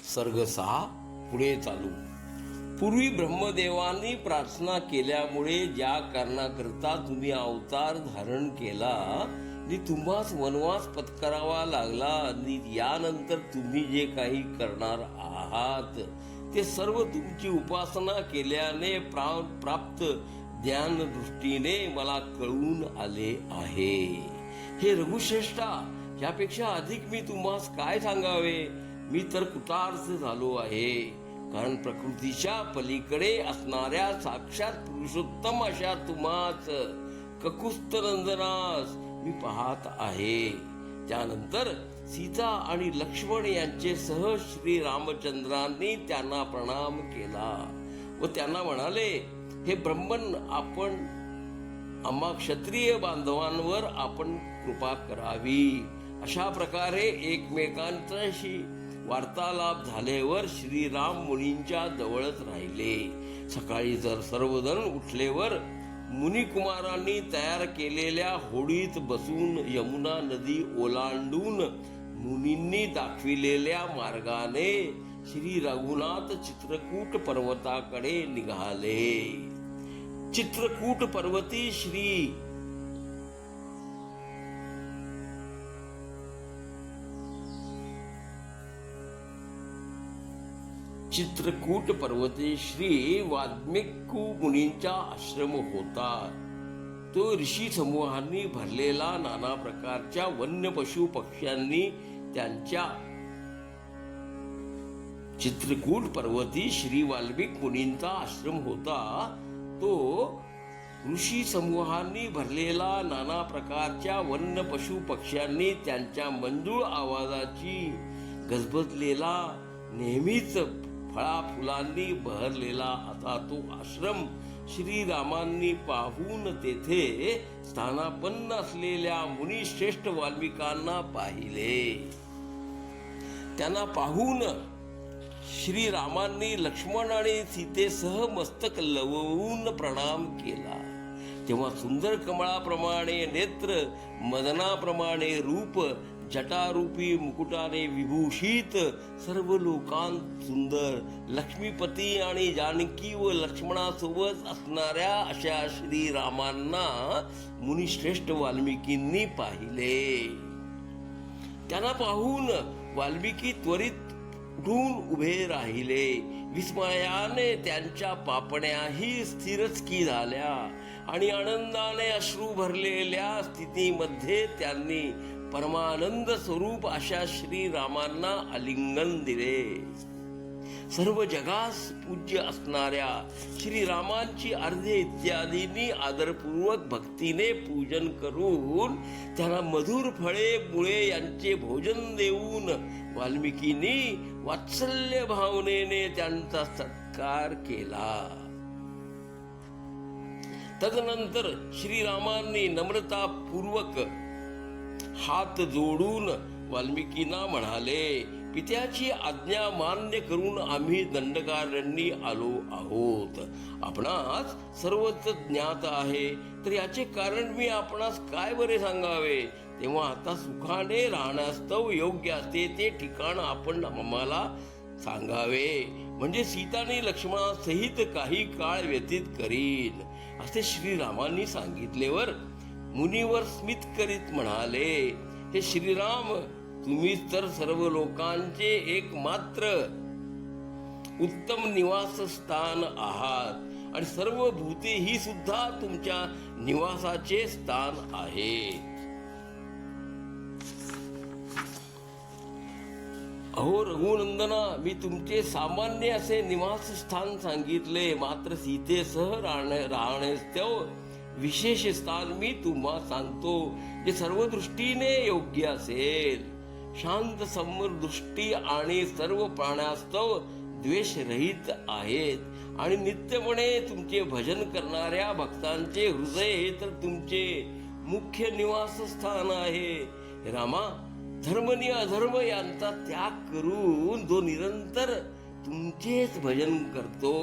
सर्ग 6 पुढे चालू. पूर्वी ब्रह्मदेवांनी प्रार्थना केल्यामुळे ज्या कारणाकरता तुम्ही अवतार धारण केला आणि तुम्हास वनवास पत्करावा लागला आणि यानंतर तुम्ही जे काही करणार आहात ते सर्व तुमची उपासना केल्याने प्राप्त ज्ञान दृष्टीने मला कळून आले आहे. हे रघुश्रेष्ठा, यापेक्षा अधिक मी तुम्हास काय सांगावे. मी तर कृतार्थ झालो आहे, कारण प्रकृतीच्या पलीकडे असणाऱ्या साक्षात पुरुषोत्तम अशा तुम्हाच ककुस्त नंदनास मी पाहत आहे. त्यानंतर सीता आणि लक्ष्मण यांचे सह श्री रामचंद्रांनी त्यांना प्रणाम केला व त्यांना म्हणाले, हे ब्रह्मन, आपण आम्हा क्षत्रिय बांधवांवर आपण कृपा करावी. अशा प्रकारे एकमेकांशी वार्तालाप झाल्यावर श्रीराम मुनींच्या जवळच राहिले. सकाळी जर सर्वजण उठल्यावर मुनिकुमारांनी तयार केलेल्या होडीत बसून यमुना नदी ओलांडून मुनींनी दाखविलेल्या मार्गाने श्री रघुनाथ चित्रकूट पर्वताकडे निघाले. चित्रकूट पर्वती चित्रकूट पर्वती श्री वाल्मिकी मुनींचा आश्रम होता. तो ऋषी समूहांनी भरलेला नाना प्रकारच्या वन्य पशु पक्ष्यांनी त्यांच्या चित्रकूट पर्वती श्री वाल्मिकी मुनींचा आश्रम होता. तो ऋषी समूहांनी भरलेला नाना प्रकारच्या वन्य पशु पक्ष्यांनी त्यांच्या मंजूळ आवाजाची गजबजलेला, नेहमीच फळा फुलांनी बहरलेला असा तो आश्रम श्रीरामांनी पाहून तेथे स्थानापन्न असलेल्या मुनिश्रेष्ठ वाल्मिकांना पाहिले. त्यांना पाहून श्रीरामांनी लक्ष्मण आणि सीतेसह मस्तक लवून प्रणाम केला. तेव्हा सुंदर कमळाप्रमाणे नेत्र, मदनाप्रमाणे रूप, जटारूपी मुकुटाने विभूषित, सर्व लोकांत सुंदर, लक्ष्मीपती आणि जानकी व लक्ष्मणासोबत असणाऱ्या अशा श्रीरामांना मुनिश्रेष्ठ वाल्मिकींनी पाहिले. त्यांना पाहून वाल्मिकी त्वरित उठून उभे राहिले. विस्मयाने त्यांच्या पापण्याही स्थिरच झाल्या आणि आनंदाने अश्रू भरलेल्या स्थितीमध्ये त्यांनी परमानंद स्वरूप अशा श्रीरामांना आलिंगन दिले. सर्व जगास पूज्य असणाऱ्या श्रीरामांची अर्धे इत्यादींनी आदरपूर्वक भक्तीने पूजन करून त्यांना मधुर फळे मुळे यांचे भोजन देऊन वाल्मिकींनी वात्सल्य भावनेने त्यांचा सत्कार केला. तदनंतर श्रीरामांनी नम्रतापूर्वक हात जोडून वाल्मिकींना म्हणाले, पित्याची आज्ञा मान्य करून आम्ही दंडकारण्यी आलो आहोत. आपणास सर्वच ज्ञात आहे, तर याचे कारण मी आपणास काय बरे सांगावे. तेव्हा आता सुखाने राहण्यास्तव योग्य असते ते ठिकाण आपण आम्हाला सांगावे, म्हणजे सीता आणि लक्ष्मणासहित काही काळ व्यतीत करीन. असे श्रीरामांनी सांगितल्यावर मुनीवर स्मित करीत म्हणाले, हे श्रीराम, तुम्हीच तर सर्व लोकांचे एकमात्र उत्तम निवासस्थान आहात आणि सर्व भूते ही सुद्धा तुमच्या निवासाचे स्थान आहेत. अहो रघुनंदना, मी तुमचे सामान्य असे निवासस्थान सांगितले, मात्र सीतेसह राहण्यास्तव विशेष स्थान मी तुम्हा सांगतो, जे सर्व दृष्टीने योग्य असेल. शांत समदृष्टी आणि सर्व प्राण्यास्तव द्वेषरहित आहेत आणि नित्यपणे तुमचे भजन करणाऱ्या भक्तांचे हृदय हे तर तुमचे मुख्य निवासस्थान आहे. रामा, धर्म आणि अधर्म यांचा त्याग करून जो निरंतर तुमचेच भजन करतो,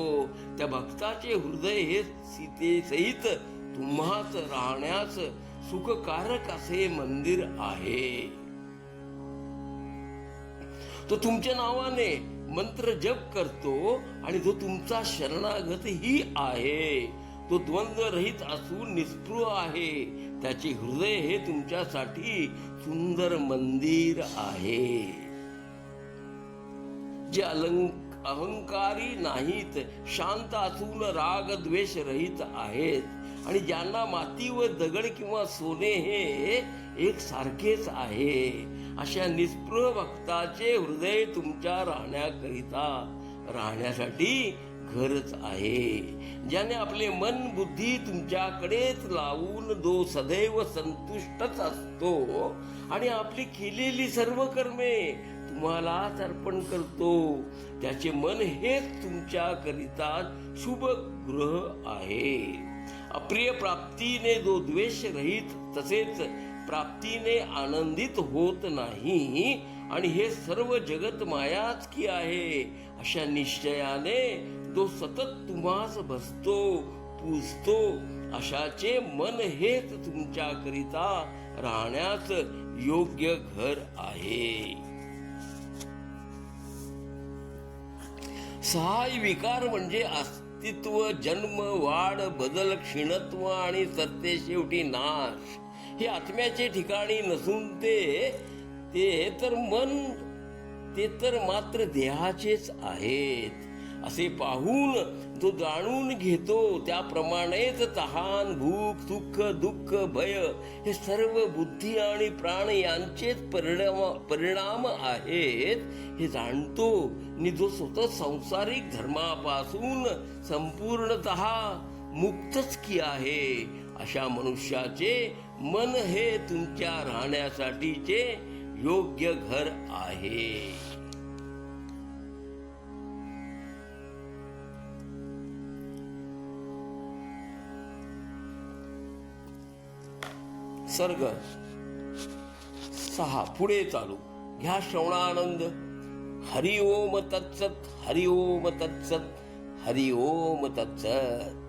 त्या भक्ताचे हृदय हे सीतेसहित तुम्हाच राहण्यास सुखकारक असे मंदिर आहे. तो तुमच्या नावाने मंत्र जप करतो आणि जो तुमचा शरणागत ही आहे, तो द्वंद्वरहित असून निस्पृह आहे. त्याचे हृदय हे तुमच्यासाठी सुंदर मंदिर आहे. जे अहंकारी नाहीत, शांत असून राग द्वेष रहित आहेत आणि ज्यांना माती व दगड किंवा सोने हे एक सारखेच आहे, अशा निस्पृह भक्ताचे हृदय तुमच्या राहण्यासाठी घरच आहे. ज्याने आपले मन बुद्धी तुमच्याकडेच लावून जो सदैव संतुष्टच असतो आणि आपली केलेली सर्व कर्मे तुम्हालाच अर्पण करतो, त्याचे मन हेच तुमच्याकरिता शुभ गृह आहे. अप्रिय प्राप्तीने जो द्वेष रहित तसेच प्राप्तीने आनंदित होत नाही आणि हे सर्व जगत मायाच की आहे, अशा निश्चयाने जो सतत तुम्हास भजतो पूजतो, अशाचे मन हेच तुमच्याकरिता राहण्यास योग्य घर आहे. सहाय विकार म्हणजे अस्तित्व, जन्म, वाढ, बदल, क्षीणत्व आणि सत्य शेवटी नाश. हे आत्म्याचे ठिकाणी नसून ते तर मात्र देहाचेच आहेत असे पाहून जो जाणून घेतो, त्याप्रमाणेच तहान, भूक, सुख, दुःख, भय हे सर्व बुद्धी आणि प्राण यांचेच परिणाम आहेत हे जाणतो. आणि जो स्वतः सांसारिक धर्मापासून संपूर्णतः मुक्तच की आहे, अशा मनुष्याचे मन हे तुमच्या राहण्यासाठीचे योग्य घर आहे. सर्ग 6 पुढे चालू. घ्या श्रवणानंद. हरि ओम तत्सत, हरि ओम तत्सत, हरि ओम तत्सत.